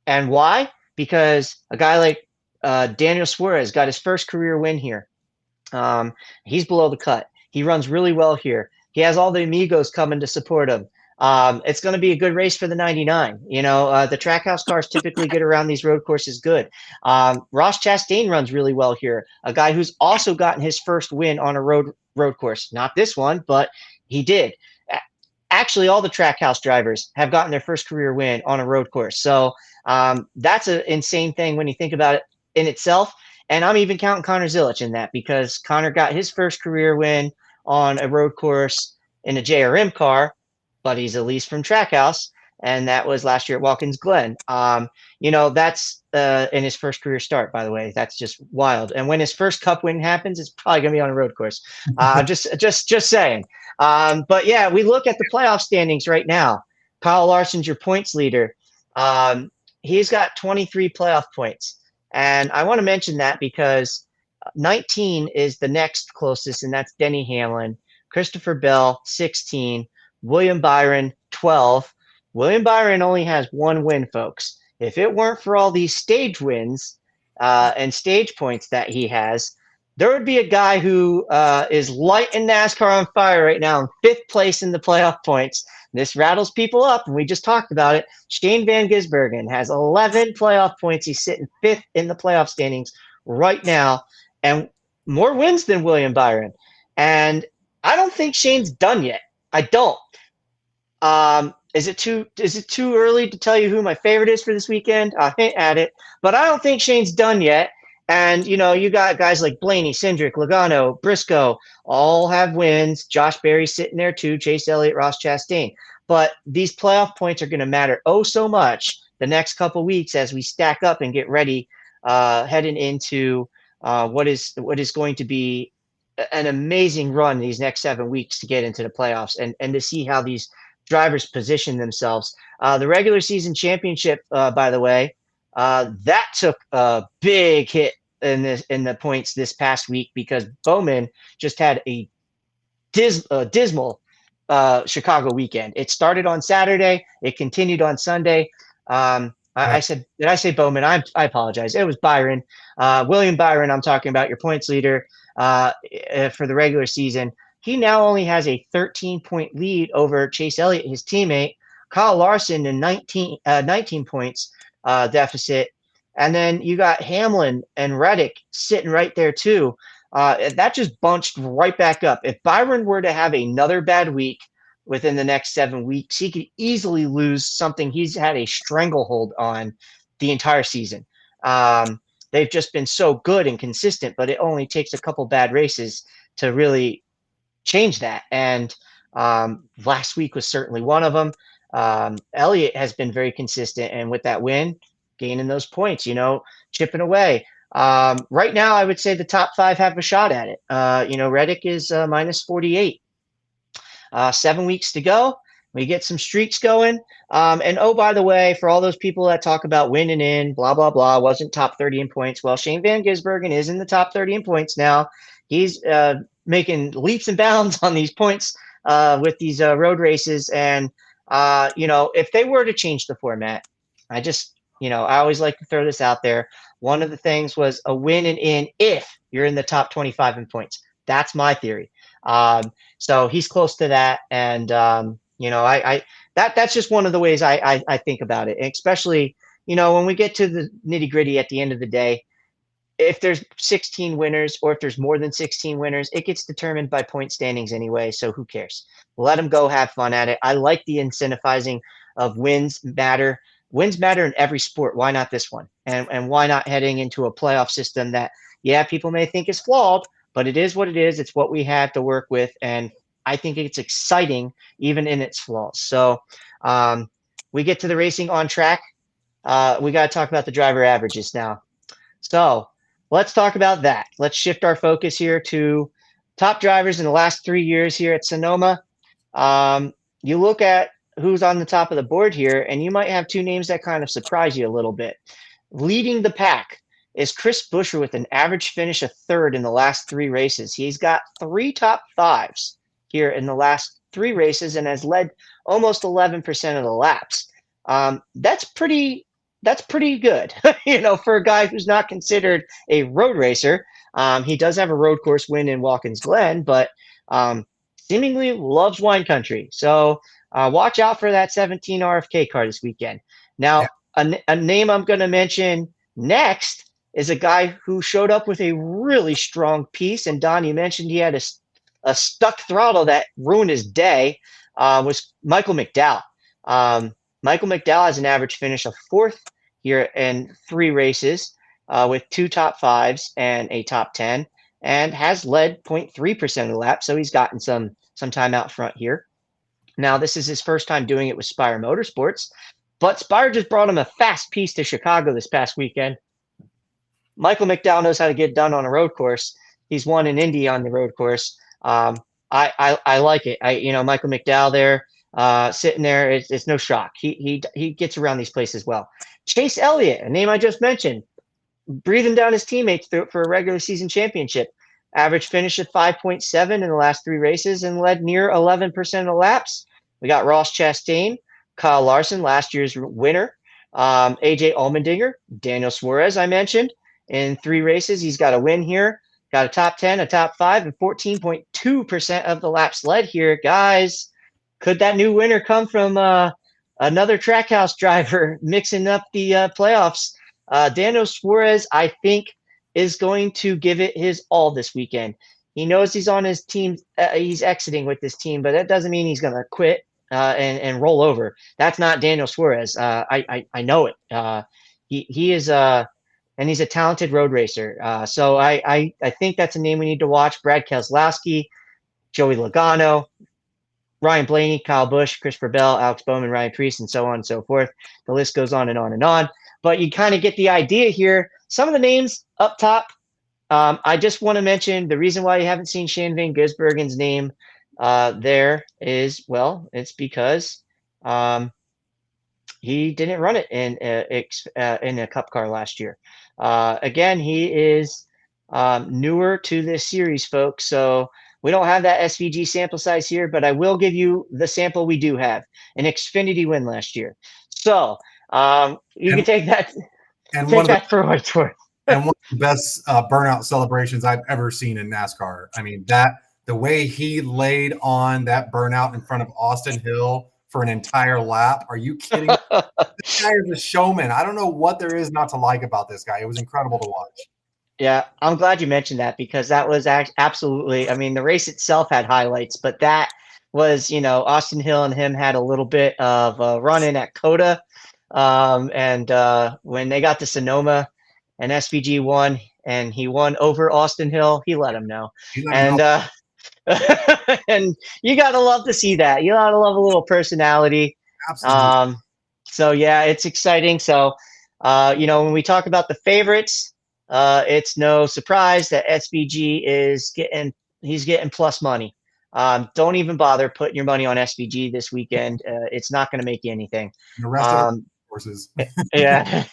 why? Because a guy like Daniel Suarez got his first career win here. He's below the cut. He runs really well here. He has all the amigos coming to support him. It's going to be a good race for the 99. The Trackhouse cars typically get around these road courses good. Ross Chastain runs really well here. A guy who's also gotten his first win on a road course. Not this one, but he did. Actually, all the Trackhouse drivers have gotten their first career win on a road course. So that's an insane thing when you think about it in itself. And I'm even counting Connor Zilic in that because Connor got his first career win on a road course in a JRM car, but he's at least from Trackhouse, and that was last year at Watkins Glen. That's in his first career start, by the way. That's just wild. And when his first Cup win happens, it's probably going to be on a road course. Just saying. But yeah, we look at the playoff standings right now. Kyle Larson's your points leader. He's got 23 playoff points. And I want to mention that because 19 is the next closest, and that's Denny Hamlin. Christopher Bell, 16. William Byron, 12. William Byron only has 1 win, folks. If it weren't for all these stage wins and stage points that he has, there would be a guy who is lighting NASCAR on fire right now in 5th place in the playoff points. This rattles people up, and we just talked about it. Shane Van Gisbergen has 11 playoff points. He's sitting 5th in the playoff standings right now, and more wins than William Byron. And I don't think Shane's done yet. I don't. Is it too early to tell you who my favorite is for this weekend? I'll hint at it, but I don't think Shane's done yet. And, you got guys like Blaney, Cindric, Logano, Briscoe, all have wins. Josh Berry's sitting there too, Chase Elliott, Ross Chastain. But these playoff points are going to matter so much the next couple weeks as we stack up and get ready heading into what is going to be an amazing run these next 7 weeks to get into the playoffs and to see how these drivers position themselves. The regular season championship, by the way, that took a big hit in the points this past week because Bowman just had a dismal Chicago weekend. It started on Saturday. It continued on Sunday. I said, did I say Bowman? I apologize. It was Byron. William Byron, I'm talking about, your points leader for the regular season. He now only has a 13-point lead over Chase Elliott, his teammate. Kyle Larson in 19 points deficit. And then you got Hamlin and Reddick sitting right there too. That just bunched right back up. If Byron were to have another bad week within the next 7 weeks, he could easily lose something he's had a stranglehold on the entire season. They've just been so good and consistent, but it only takes a couple bad races to really change that. And last week was certainly one of them. Elliott has been very consistent, and with that win, gaining those points, chipping away. Right now, I would say the top 5 have a shot at it. Reddick is minus 48. 7 weeks to go. We get some streaks going. And oh, by the way, for all those people that talk about winning in, blah, blah, blah, wasn't top 30 in points. Well, Shane Van Gisbergen is in the top 30 in points now. He's making leaps and bounds on these points with these road races. And, if they were to change the format, I just, I always like to throw this out there. One of the things was a win and in if you're in the top 25 in points. That's my theory. So he's close to that, and that's just one of the ways I think about it, and especially when we get to the nitty gritty at the end of the day. If there's 16 winners or if there's more than 16 winners, it gets determined by point standings anyway. So who cares? Let them go have fun at it. I like the incentivizing of wins matter. Wins matter in every sport. Why not this one? And why not heading into a playoff system that, yeah, people may think is flawed, but it is what it is. It's what we have to work with. And I think it's exciting even in its flaws. So we get to the racing on track. We got to talk about the driver averages now. So let's talk about that. Let's shift our focus here to top drivers in the last 3 years here at Sonoma. You look at who's on the top of the board here, and you might have two names that kind of surprise you a little bit. Leading the pack is Chris Buescher with an average finish of third in the last 3 races. He's got 3 top 5s here in the last 3 races and has led almost 11% of the laps. That's pretty good, for a guy who's not considered a road racer. He does have a road course win in Watkins Glen, but seemingly loves wine country. So watch out for that 17 RFK car this weekend. Now, a name I'm going to mention next is a guy who showed up with a really strong piece. And Don, you mentioned he had a stuck throttle that ruined his day, was Michael McDowell. Michael McDowell has an average finish of 4th here in 3 races with 2 top 5s and a top 10, and has led 0.3% of the lap. So he's gotten some time out front here. Now, this is his first time doing it with Spire Motorsports, but Spire just brought him a fast piece to Chicago this past weekend. Michael McDowell knows how to get done on a road course. He's won in Indy on the road course. I like it. Michael McDowell there, sitting there, it's no shock. He gets around these places well. Chase Elliott, a name I just mentioned, breathing down his teammates for a regular season championship. Average finish at 5.7 in the last 3 races and led near 11% of the laps. We got Ross Chastain, Kyle Larson, last year's winner, AJ Allmendinger, Daniel Suarez, I mentioned. In 3 races, he's got a win here. Got a top 10, a top 5, and 14.2% of the laps led here. Guys, could that new winner come from another Trackhouse driver mixing up the playoffs? Daniel Suarez, I think, is going to give it his all this weekend. He knows he's on his team. He's exiting with this team, but that doesn't mean he's going to quit and roll over. That's not Daniel Suarez. I know it. He is and he's a talented road racer. So I think that's a name we need to watch. Brad Keselowski, Joey Logano, Ryan Blaney, Kyle Busch, Christopher Bell, Alex Bowman, Ryan Preece, and so on and so forth. The list goes on and on and on. But you kind of get the idea here. Some of the names up top, I just want to mention the reason why you haven't seen Shane Van Gisbergen's name there is, well, it's because he didn't run it in a Cup car last year. Again, he is newer to this series, folks. So we don't have that SVG sample size here, but I will give you the sample we do have, an Xfinity win last year. So you can take that for what it's worth. And one of the best burnout celebrations I've ever seen in NASCAR. I mean, the way he laid on that burnout in front of Austin Hill for an entire lap. Are you kidding? This guy is a showman. I don't know what there is not to like about this guy. It was incredible to watch. Yeah, I'm glad you mentioned that because that was absolutely, I mean, the race itself had highlights, but that was, Austin Hill and him had a little bit of a run-in at Coda. And when they got to Sonoma and SVG won and he won over Austin Hill, he let him know. And and you got to love to see that. You got to love a little personality. Absolutely. So, yeah, it's exciting. So, when we talk about the favorites, it's no surprise that SVG he's getting plus money. Don't even bother putting your money on SVG this weekend. It's not going to make you anything. The rest of the courses. Yeah,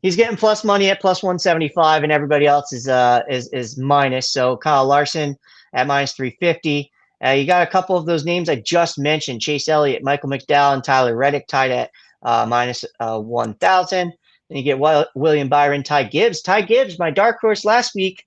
he's getting plus money at plus 175, and everybody else is minus. So Kyle Larson at minus 350. You got a couple of those names I just mentioned: Chase Elliott, Michael McDowell, and Tyler Reddick tied at minus 1,000. Then you get William Byron, Ty Gibbs. Ty Gibbs, my dark horse last week.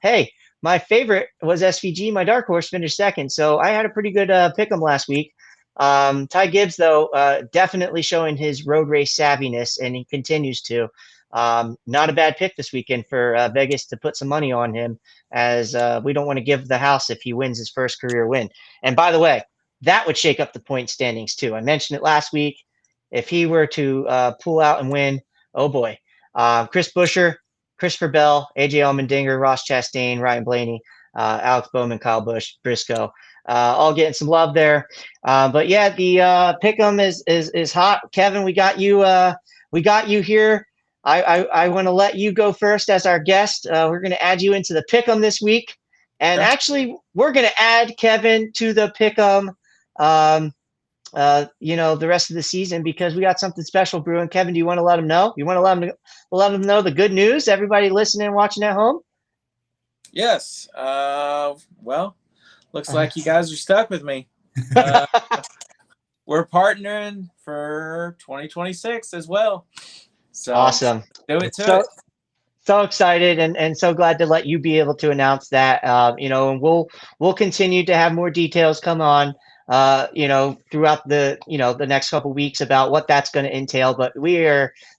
Hey, my favorite was SVG. My dark horse finished second, so I had a pretty good pick 'em last week. Ty Gibbs, though, definitely showing his road race savviness, and he continues to. Not a bad pick this weekend for Vegas to put some money on him, as we don't want to give the house if he wins his first career win. And by the way, that would shake up the point standings too. I mentioned it last week. If he were to pull out and win, oh boy, Chris Buescher, Christopher Bell, AJ Allmendinger, Ross Chastain, Ryan Blaney, Alex Bowman, Kyle Busch, Briscoe, all getting some love there. But yeah, the pick'em is hot. Kevin, we got you. We got you here. I want to let you go first as our guest. We're going to add you into the pick'em this week, and actually, we're going to add Kevin to the pick'em. The rest of the season, because we got something special brewing. Kevin, do you want to let them know? You want to let them know the good news? Everybody listening and watching at home? Yes. Well, looks like you guys are stuck with me. We're partnering for 2026 as well. So awesome. Do it to it. So excited and so glad to let you be able to announce that. And we'll continue to have more details come on. Throughout the next couple of weeks about what that's going to entail. But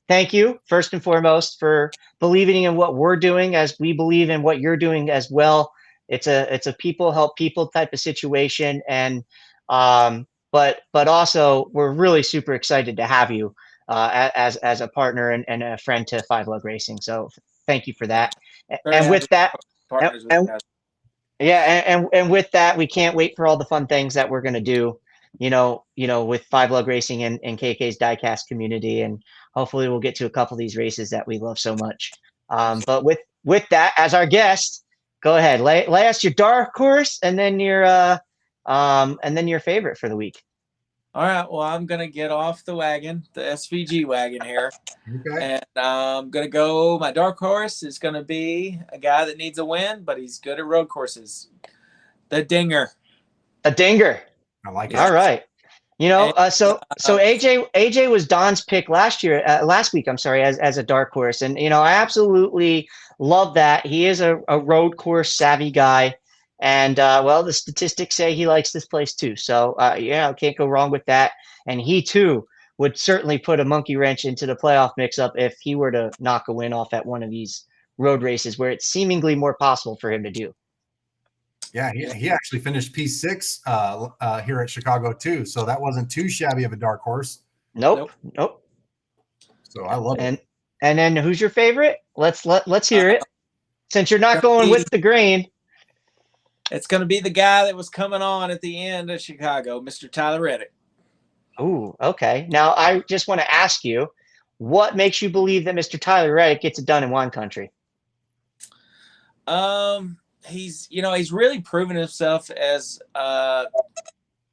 thank you first and foremost for believing in what we're doing, as we believe in what you're doing as well. It's a people help people type of situation, and but also we're really super excited to have you as a partner and a friend to Five Lug Racing. So thank you for that. And with that, partners with guys. Yeah, and with that, we can't wait for all the fun things that we're going to do, with Five Lug Racing and KK's Diecast community, and hopefully we'll get to a couple of these races that we love so much. But with that, as our guest, go ahead, lay us your dark horse, and then your favorite for the week. All right. Well, I'm gonna get off the wagon, the SVG wagon here. Okay. And I'm going to go. My dark horse is going to be a guy that needs a win, but he's good at road courses. The Dinger. A Dinger. I like it. All right. So AJ was Don's pick last week, I'm sorry, as a dark horse. And, I absolutely love that. He is a road course savvy guy. And, the statistics say he likes this place too. So, can't go wrong with that. And he too would certainly put a monkey wrench into the playoff mix-up if he were to knock a win off at one of these road races where it's seemingly more possible for him to do. Yeah, he actually finished P6 here at Chicago too, so that wasn't too shabby of a dark horse. Nope. So I love it. And then who's your favorite? Let's hear it. Since you're not going with the grain. It's going to be the guy that was coming on at the end of Chicago, Mr. Tyler Reddick. Ooh, okay. Now, I just want to ask you, what makes you believe that Mr. Tyler Reddick gets it done in wine country? He's really proven himself as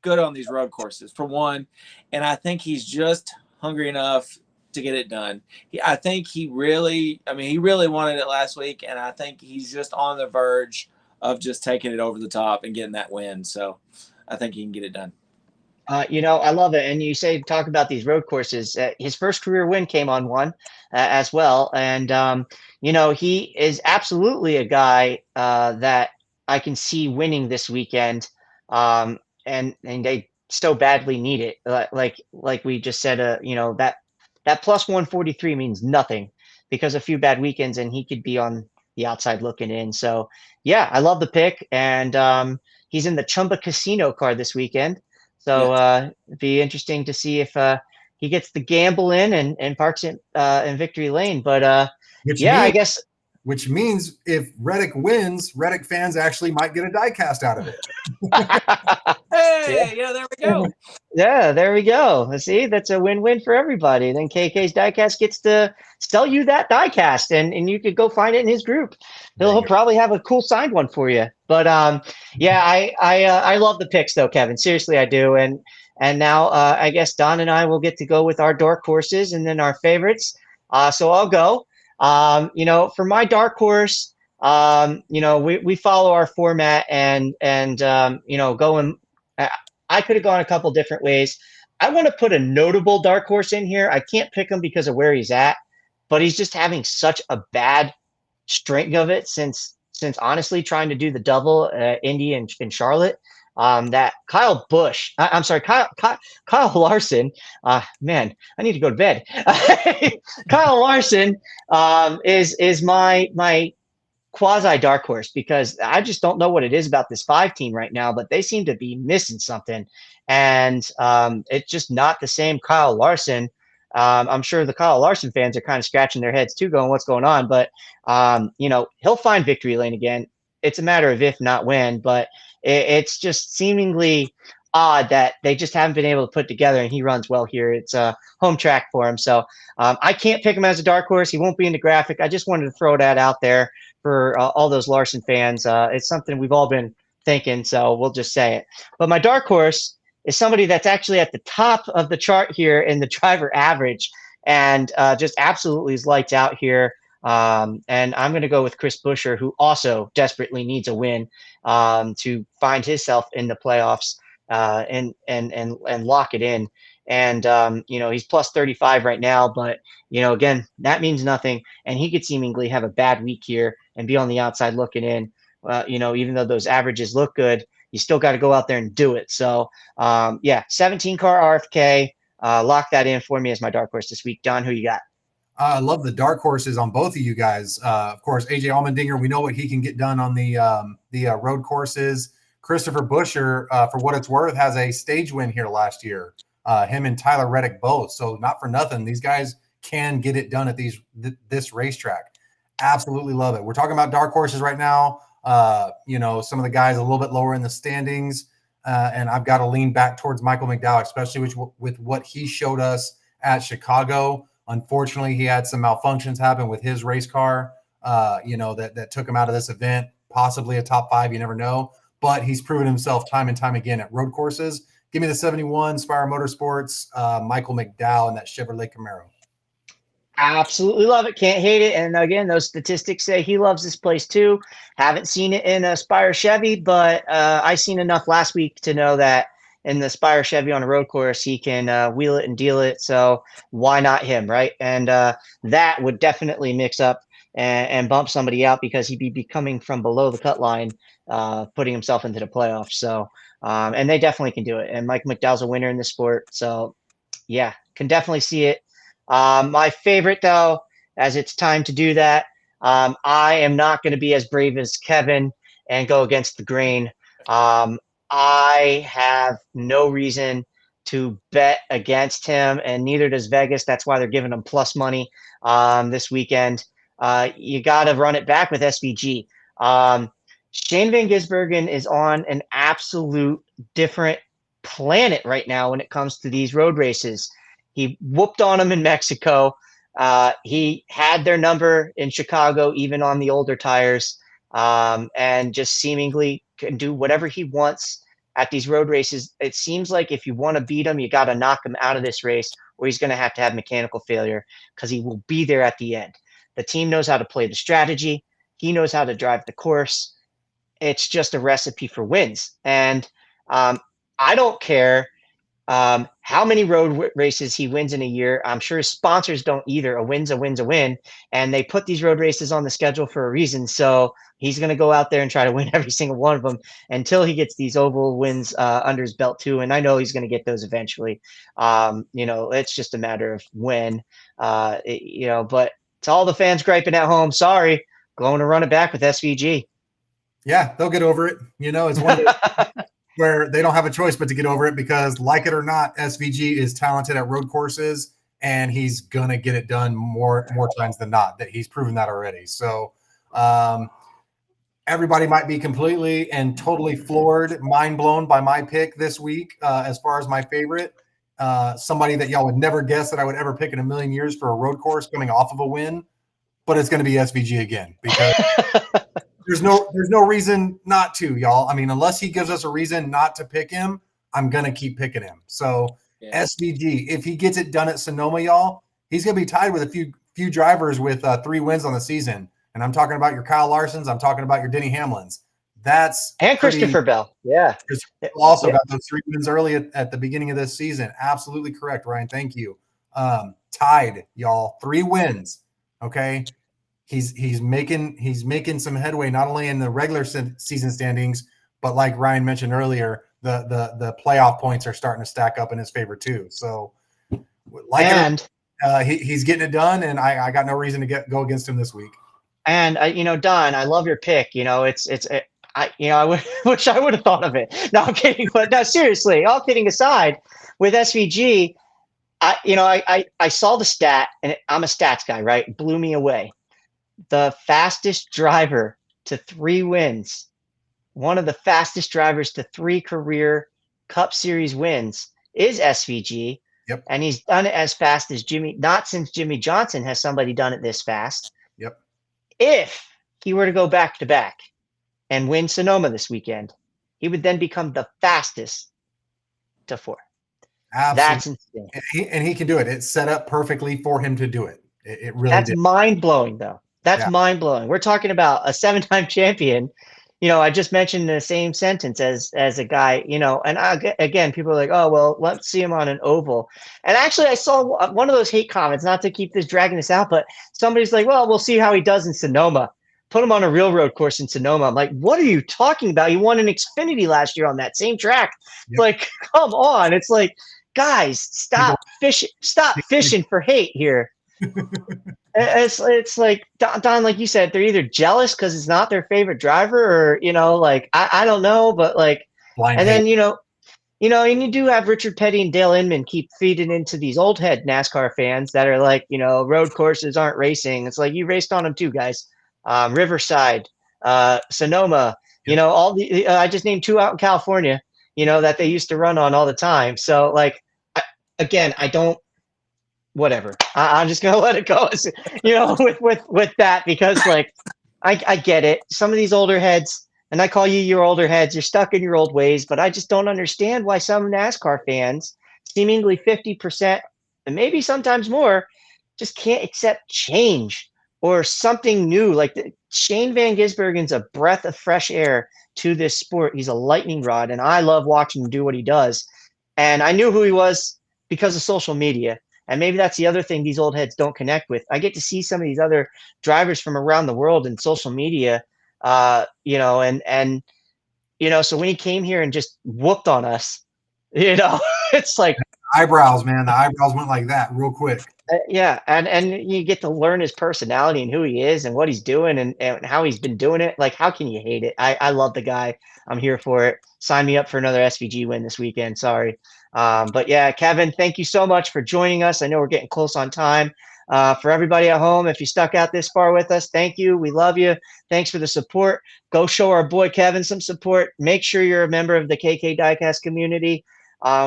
good on these road courses, for one, and I think he's just hungry enough to get it done. I think he really wanted it last week, and I think he's just on the verge of just taking it over the top and getting that win. So I think he can get it done. I love it. And you talk about these road courses. His first career win came on one as well. And, he is absolutely a guy that I can see winning this weekend. And they so badly need it. Like we just said, that plus 143 means nothing because a few bad weekends and he could be on the outside looking in. So, yeah, I love the pick. And he's in the Chumba Casino card this weekend. So it'd be interesting to see if he gets the gamble in and parks it in victory lane. But I guess. Which means if Reddick wins, Reddick fans actually might get a diecast out of it. Hey, there we go. Yeah, there we go. See, that's a win-win for everybody. Then KK's Diecast gets to sell you that diecast, and you could go find it in his group. He'll probably have a cool signed one for you. But I love the picks though, Kevin. Seriously, I do. And now I guess Don and I will get to go with our dark horses and then our favorites. So I'll go. For my dark horse, we follow our format and going. I could have gone a couple different ways. I want to put a notable dark horse in here. I can't pick him because of where he's at. but he's just having such a bad string of it since honestly trying to do the double Indy and Charlotte. That Kyle Busch, I'm sorry, Kyle Larson. Man, I need to go to bed. Kyle Larson is my quasi dark horse because I just don't know what it is about this 5 team right now, but they seem to be missing something, and it's just not the same Kyle Larson. I'm sure the Kyle Larson fans are kind of scratching their heads too, going, "What's going on?" But he'll find victory lane again. It's a matter of if, not when. But it's just seemingly odd that they just haven't been able to put together, and he runs well here. It's a home track for him, so I can't pick him as a dark horse. He won't be in the graphic. I just wanted to throw that out there for all those Larson fans. It's something we've all been thinking, so we'll just say it. But my dark horse is somebody that's actually at the top of the chart here in the driver average, and just absolutely is lights out here. And I'm going to go with Chris Buescher, who also desperately needs a win to find himself in the playoffs and lock it in. And he's plus 35 right now, but again, that means nothing. And he could seemingly have a bad week here and be on the outside looking in. Even though those averages look good, you still got to go out there and do it. So 17 car RFK, lock that in for me as my dark horse this week. John, who you got? I love the dark horses on both of you guys. Of course, AJ Allmendinger, we know what he can get done on the road courses. Christopher Buescher, for what it's worth, has a stage win here last year. Him and Tyler Reddick both. So not for nothing, these guys can get it done at this racetrack. Absolutely love it. We're talking about dark horses right now. Some of the guys a little bit lower in the standings, and I've got to lean back towards Michael McDowell, especially with what he showed us at Chicago. Unfortunately, he had some malfunctions happen with his race car, that took him out of this event, possibly a top 5. You never know. But he's proven himself time and time again at road courses. Give me the 71 Spire Motorsports, Michael McDowell, and that Chevrolet Camaro. Absolutely love it. Can't hate it. And again, those statistics say he loves this place too. Haven't seen it in a Spire Chevy, but I seen enough last week to know that in the Spire Chevy on a road course, he can wheel it and deal it. So why not him, right? And that would definitely mix up and bump somebody out because he'd be coming from below the cut line, putting himself into the playoffs. So, and they definitely can do it. And Mike McDowell's a winner in the sport. So yeah, can definitely see it. My favorite, though, as it's time to do that, I am not going to be as brave as Kevin and go against the grain. I have no reason to bet against him, and neither does Vegas. That's why they're giving him plus money this weekend. You got to run it back with SVG. Shane Van Gisbergen is on an absolute different planet right now when it comes to these road races. He whooped on them in Mexico. He had their number in Chicago, even on the older tires, and just seemingly can do whatever he wants at these road races. It seems like if you want to beat him, you got to knock him out of this race, or he's going to have mechanical failure because he will be there at the end. The team knows how to play the strategy. He knows how to drive the course. It's just a recipe for wins. And I don't care how many road races he wins in a year. I'm sure his sponsors don't either. A win's a win's a win. And they put these road races on the schedule for a reason. So he's going to go out there and try to win every single one of them until he gets these oval wins under his belt too. And I know he's going to get those eventually. It's just a matter of when, but to all the fans griping at home, sorry, going to run it back with SVG. Yeah, they'll get over it. It's one of those where they don't have a choice but to get over it because, like it or not, SVG is talented at road courses, and he's gonna get it done more times than not. That he's proven that already. So everybody might be completely and totally floored, mind blown by my pick this week as far as my favorite. Somebody that y'all would never guess that I would ever pick in a million years for a road course coming off of a win, but it's going to be SVG again because there's no reason not to, y'all. I mean, unless he gives us a reason not to pick him, I'm going to keep picking him. So SVG, if he gets it done at Sonoma, y'all, he's going to be tied with a few drivers with 3 wins on the season. And I'm talking about your Kyle Larsons. I'm talking about your Denny Hamlins. And Christopher Bell. Yeah. Christopher also got those 3 wins early at the beginning of this season. Absolutely correct, Ryan. Thank you. Tied, y'all. 3 wins. Okay, he's making some headway not only in the regular season standings, but like Ryan mentioned earlier, the playoff points are starting to stack up in his favor too. So, he's getting it done, and I got no reason to go against him this week. And Don, I love your pick. I wish I would have thought of it. No, I'm kidding. But no, seriously, all kidding aside, with SVG, I saw the stat, and I'm a stats guy, right? It blew me away. The fastest driver to 3 wins, one of the fastest drivers to 3 career Cup Series wins is SVG. Yep. And he's done it as fast as not since Jimmy Johnson has somebody done it this fast. Yep. If he were to go back to back and win Sonoma this weekend, he would then become the fastest to 4. Absolutely. That's insane. And he can do it. It's set up perfectly for him to do it. It really That's mind-blowing, though. That's mind-blowing. We're talking about a 7-time champion. I just mentioned in the same sentence as a guy, and again, people are like, oh, well, let's see him on an oval. And actually, I saw one of those hate comments, not to keep dragging this out, but somebody's like, well, we'll see how he does in Sonoma. Put him on a real road course in Sonoma. I'm like, what are you talking about? He won an Xfinity last year on that same track. Yep. Like, come on. It's like, guys, stop fishing for hate here. It's like, Don, like you said, they're either jealous because it's not their favorite driver, or I don't know, but like, blind and hate. Then and you do have Richard Petty and Dale Inman keep feeding into these old head NASCAR fans that are like, road courses aren't racing. It's like, you raced on them too, guys. Riverside, Sonoma, all the I just named 2 out in California, that they used to run on all the time. So like, I don't. Whatever. I'm just gonna let it go. With that, because like I get it. Some of these older heads, and I call you your older heads, you're stuck in your old ways. But I just don't understand why some NASCAR fans, seemingly 50%, and maybe sometimes more, just can't accept change or something new. Like Shane Van Gisbergen's a breath of fresh air to this sport. He's a lightning rod, and I love watching him do what he does. And I knew who he was because of social media. And maybe that's the other thing these old heads don't connect with. I get to see some of these other drivers from around the world in social media, so when he came here and just whooped on us, it's like eyebrows, man. The eyebrows went like that real quick. And you get to learn his personality and who he is and what he's doing and how he's been doing it. Like, how can you hate it? I love the guy. I'm here for it. Sign me up for another SVG win this weekend. Sorry. But yeah, Kevin, thank you so much for joining us. I know we're getting close on time. For everybody at home, if you stuck out this far with us, thank you. We love you. Thanks for the support. Go show our boy Kevin some support. Make sure you're a member of the KK Diecast community.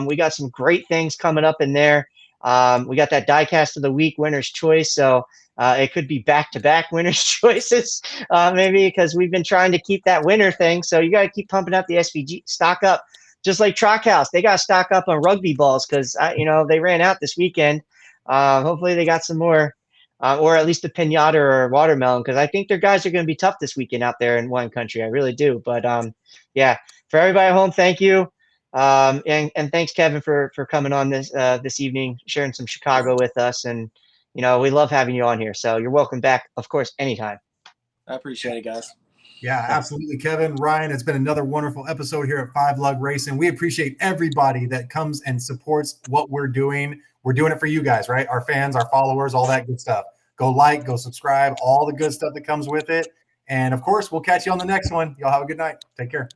We got some great things coming up in there. We got that Diecast of the Week winner's choice. So it could be back-to-back winner's choices, maybe, because we've been trying to keep that winner thing. So you got to keep pumping up the SVG. Stock up. Just like Trackhouse, they got to stock up on rugby balls because, they ran out this weekend. Hopefully they got some more, or at least a pinata or a watermelon, because I think their guys are going to be tough this weekend out there in wine country. I really do. But, for everybody at home, thank you. And thanks, Kevin, for coming on this evening, sharing some Chicago with us. And, we love having you on here. So you're welcome back, of course, anytime. I appreciate it, guys. Yeah, absolutely, Kevin. Ryan, it's been another wonderful episode here at 5 Lug Racing. We appreciate everybody that comes and supports what we're doing. We're doing it for you guys, right? Our fans, our followers, all that good stuff. Go like, go subscribe, all the good stuff that comes with it. And, of course, we'll catch you on the next one. Y'all have a good night. Take care.